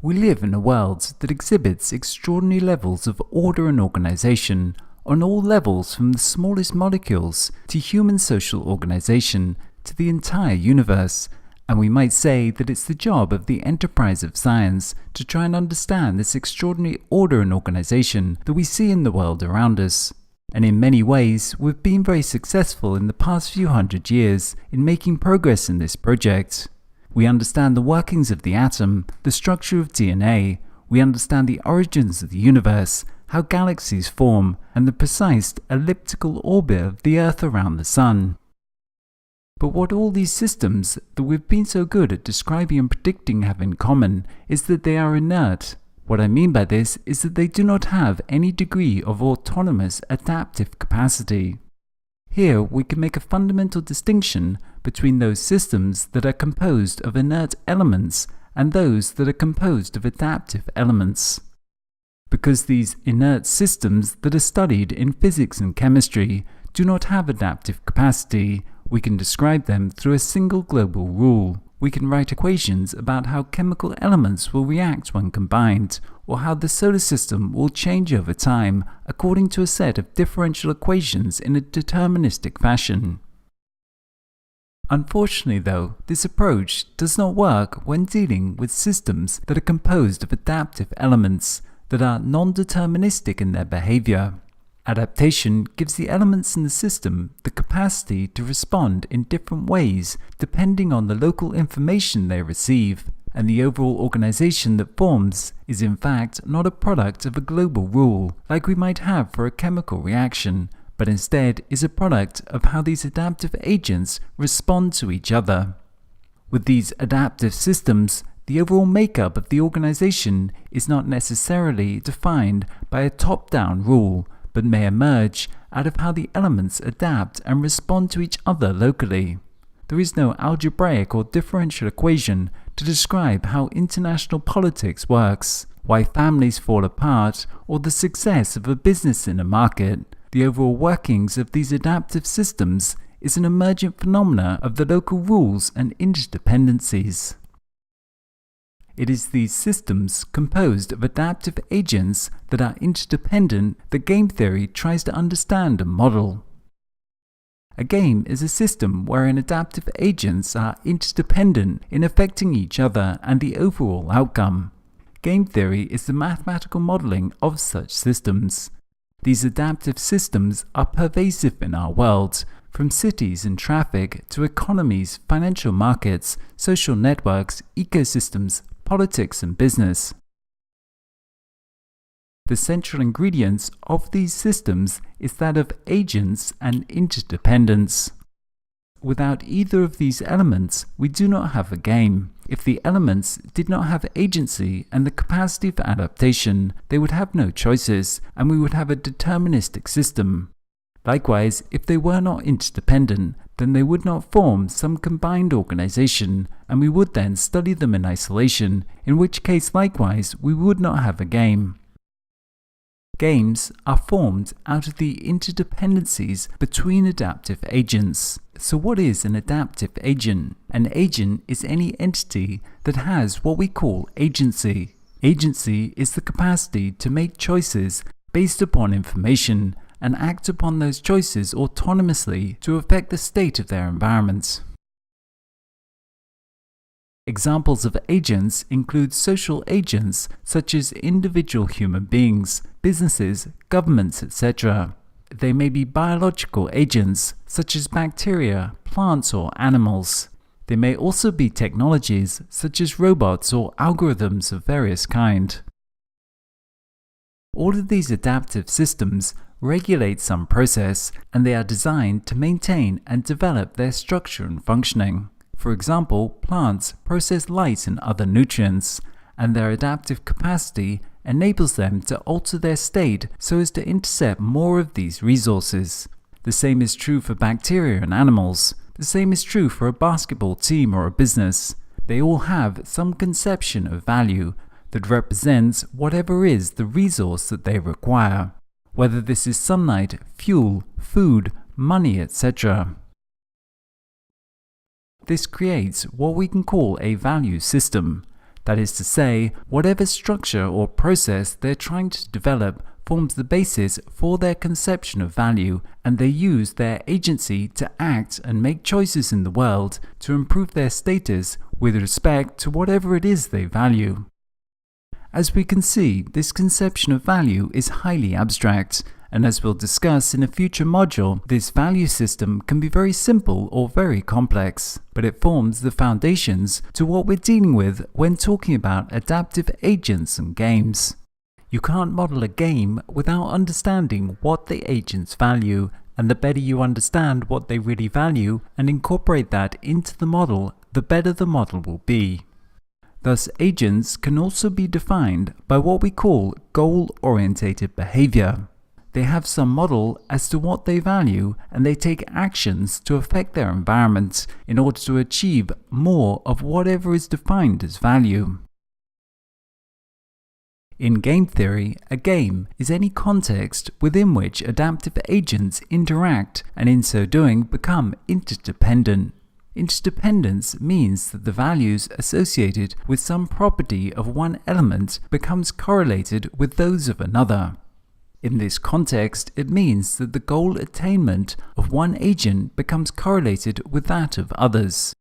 We live in a world that exhibits extraordinary levels of order and organization on all levels, from the smallest molecules to human social organization to the entire universe, and we might say that it's the job of the enterprise of science to try and understand this extraordinary order and organization that we see in the world around us. And in many ways, we've been very successful in the past few hundred years in making progress in this project. We understand the workings of the atom, the structure of DNA, we understand the origins of the universe, how galaxies form, and the precise elliptical orbit of the Earth around the Sun. But what all these systems that we've been so good at describing and predicting have in common is that they are inert. What I mean by this is that they do not have any degree of autonomous adaptive capacity. Here we can make a fundamental distinction between those systems that are composed of inert elements and those that are composed of adaptive elements. Because these inert systems that are studied in physics and chemistry do not have adaptive capacity, we can describe them through a single global rule. We can write equations about how chemical elements will react when combined, or how the solar system will change over time according to a set of differential equations in a deterministic fashion. Unfortunately though, this approach does not work when dealing with systems that are composed of adaptive elements that are non-deterministic in their behavior. Adaptation gives the elements in the system the capacity to respond in different ways depending on the local information they receive, and the overall organization that forms is in fact not a product of a global rule like we might have for a chemical reaction, but instead is a product of how these adaptive agents respond to each other. With these adaptive systems, the overall makeup of the organization is not necessarily defined by a top-down rule, but may emerge out of how the elements adapt and respond to each other locally. There is no algebraic or differential equation to describe how international politics works, why families fall apart, or the success of a business in a market. The overall workings of these adaptive systems is an emergent phenomena of the local rules and interdependencies. It is these systems composed of adaptive agents that are interdependent that game theory tries to understand and model. A game is a system wherein adaptive agents are interdependent in affecting each other and the overall outcome. Game theory is the mathematical modeling of such systems. These adaptive systems are pervasive in our world, from cities and traffic to economies, financial markets, social networks, ecosystems, politics and business. The central ingredients of these systems is that of agents and interdependence. Without either of these elements, we do not have a game. If the elements did not have agency and the capacity for adaptation, they would have no choices, and we would have a deterministic system. Likewise, if they were not interdependent, then they would not form some combined organization, and we would then study them in isolation, in which case likewise we would not have a game. Games are formed out of the interdependencies between adaptive agents. So what is an adaptive agent? An agent is any entity that has what we call agency. Agency is the capacity to make choices based upon information and act upon those choices autonomously to affect the state of their environment. Examples of agents include social agents such as individual human beings, businesses, governments, etc. They may be biological agents such as bacteria, plants or animals. They may also be technologies such as robots or algorithms of various kind. All of these adaptive systems regulate some process, and they are designed to maintain and develop their structure and functioning. For example, plants process light and other nutrients, and their adaptive capacity enables them to alter their state so as to intercept more of these resources. The same is true for bacteria and animals. The same is true for a basketball team or a business. They all have some conception of value that represents whatever is the resource that they require, whether this is sunlight, fuel, food, money, etc. This creates what we can call a value system. That is to say, whatever structure or process they're trying to develop forms the basis for their conception of value, and they use their agency to act and make choices in the world to improve their status with respect to whatever it is they value. As we can see, this conception of value is highly abstract, and as we'll discuss in a future module, this value system can be very simple or very complex, but it forms the foundations to what we're dealing with when talking about adaptive agents and games. You can't model a game without understanding what the agents value, and the better you understand what they really value and incorporate that into the model, the better the model will be. Thus, agents can also be defined by what we call goal-orientated behavior. They have some model as to what they value, and they take actions to affect their environment in order to achieve more of whatever is defined as value. In game theory, a game is any context within which adaptive agents interact and in so doing become interdependent. Interdependence means that the values associated with some property of one element becomes correlated with those of another. In this context, it means that the goal attainment of one agent becomes correlated with that of others.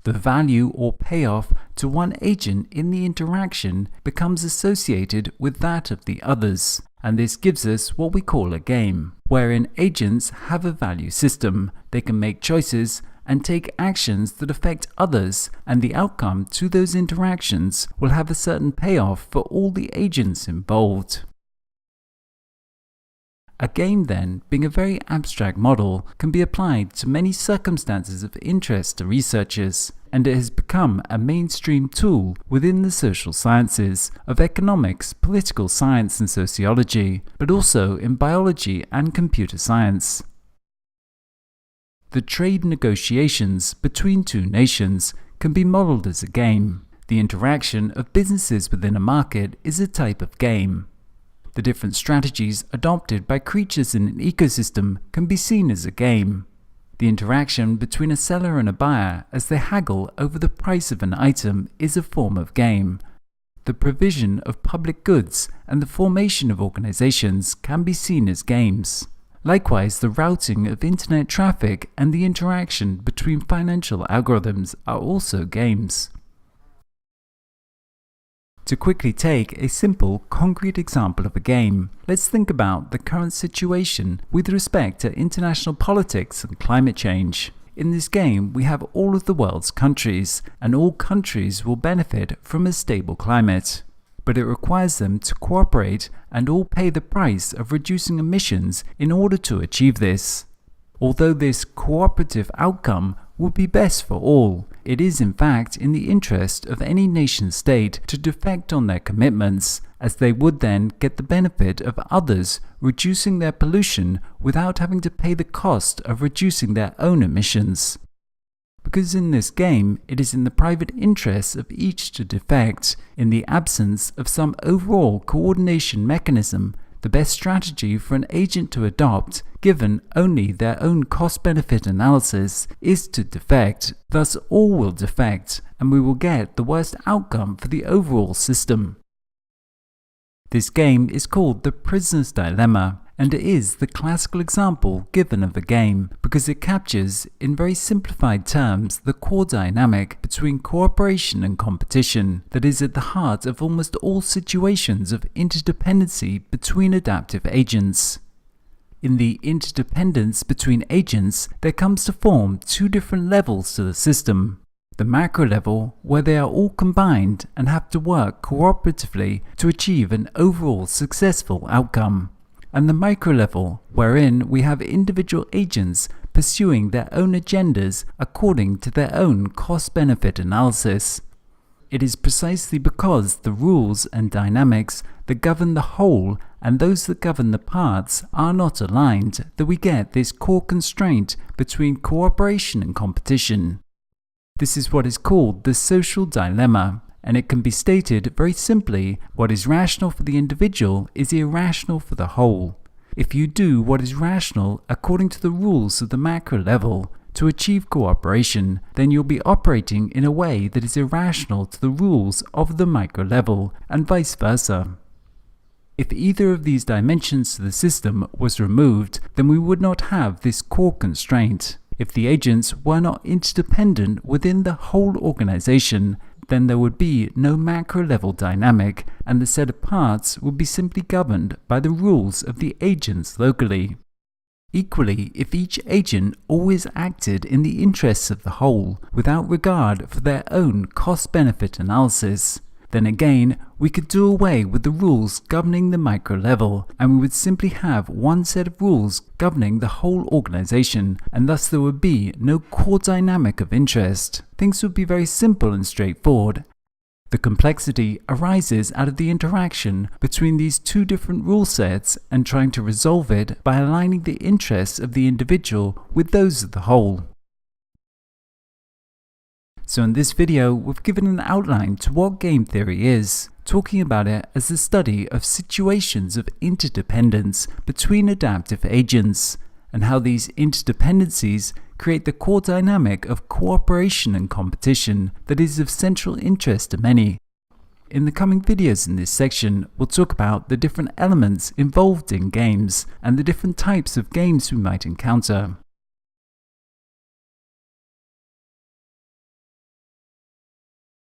The value or payoff to one agent in the interaction becomes associated with that of the others, and this gives us what we call a game, wherein agents have a value system. They can make choices and take actions that affect others, and the outcome to those interactions will have a certain payoff for all the agents involved. A game, then, being a very abstract model, can be applied to many circumstances of interest to researchers, and it has become a mainstream tool within the social sciences of economics, political science and sociology, but also in biology and computer science. The trade negotiations between two nations can be modeled as a game. The interaction of businesses within a market is a type of game. The different strategies adopted by creatures in an ecosystem can be seen as a game. The interaction between a seller and a buyer as they haggle over the price of an item is a form of game. The provision of public goods and the formation of organizations can be seen as games. Likewise, the routing of internet traffic and the interaction between financial algorithms are also games. To quickly take a simple, concrete example of a game, let's think about the current situation with respect to international politics and climate change. In this game, we have all of the world's countries, and all countries will benefit from a stable climate. But it requires them to cooperate and all pay the price of reducing emissions in order to achieve this. Although this cooperative outcome would be best for all, it is in fact in the interest of any nation-state to defect on their commitments, as they would then get the benefit of others reducing their pollution without having to pay the cost of reducing their own emissions. Because in this game, it is in the private interests of each to defect, in the absence of some overall coordination mechanism, the best strategy for an agent to adopt, given only their own cost-benefit analysis, is to defect. Thus all will defect, and we will get the worst outcome for the overall system. This game is called the Prisoner's Dilemma, and it is the classical example given of a game because it captures, in very simplified terms, the core dynamic between cooperation and competition that is at the heart of almost all situations of interdependency between adaptive agents. In the interdependence between agents, there comes to form two different levels to the system. The macro level, where they are all combined and have to work cooperatively to achieve an overall successful outcome. And the micro level, wherein we have individual agents pursuing their own agendas according to their own cost-benefit analysis. It is precisely because the rules and dynamics that govern the whole and those that govern the parts are not aligned that we get this core constraint between cooperation and competition. This is what is called the social dilemma, and it can be stated very simply: what is rational for the individual is irrational for the whole. If you do what is rational according to the rules of the macro level, to achieve cooperation, then you'll be operating in a way that is irrational to the rules of the micro level, and vice versa. If either of these dimensions to the system was removed, then we would not have this core constraint. If the agents were not interdependent within the whole organization, then there would be no macro-level dynamic, and the set of parts would be simply governed by the rules of the agents locally. Equally, if each agent always acted in the interests of the whole, without regard for their own cost-benefit analysis, then again, we could do away with the rules governing the micro level, and we would simply have one set of rules governing the whole organization, and thus there would be no core dynamic of interest. Things would be very simple and straightforward. The complexity arises out of the interaction between these two different rule sets and trying to resolve it by aligning the interests of the individual with those of the whole. So in this video, we've given an outline to what game theory is, talking about it as the study of situations of interdependence between adaptive agents, and how these interdependencies create the core dynamic of cooperation and competition that is of central interest to many. In the coming videos in this section, we'll talk about the different elements involved in games and the different types of games we might encounter.